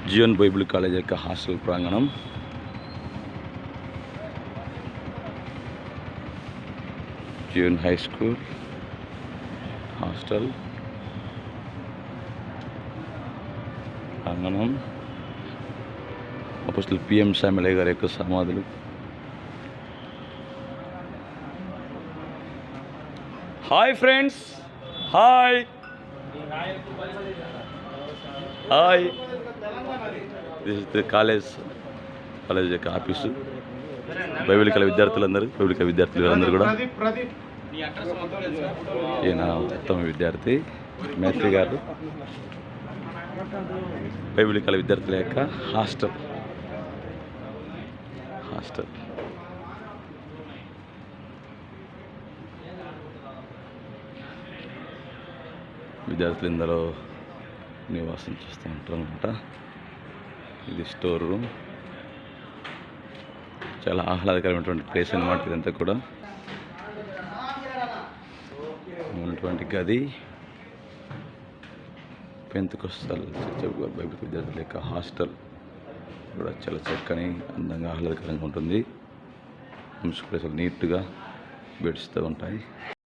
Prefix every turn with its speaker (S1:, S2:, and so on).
S1: Zoon Bible college యొక్క hostel ప్రాంగణం. Zoon high school hostel ప్రాంగణం. అపోస్తలుడు పిఎం శామ్యూల్ గారి యొక్క సమాధులు. Hi friends, hi hi. This is the college యొక్క ఆఫీసు. బైబిల్ విద్యార్థులందరూ కూడా. ఈయన ఉత్తమ విద్యార్థి మేస్త్రి గారు. బైబిల్ విద్యార్థుల యొక్క హాస్టల్. విద్యార్థులు ఇందులో నివాసం చేస్తూ ఉంటారు అన్నమాట. ఇది స్టోర్ రూమ్. చాలా ఆహ్లాదకరమైనటువంటి ప్లేస్ అన్నమాట ఇదంతా కూడా. ఉన్నటువంటి గది పెంతెకోస్తల్ బైబిల్ విద్యార్థుల యొక్క హాస్టల్ కూడా చాలా చక్కని, అందంగా, ఆహ్లాదకరంగా ఉంటుంది. ప్లేసులు నీట్గా బెడ్స్తో ఉంటాయి.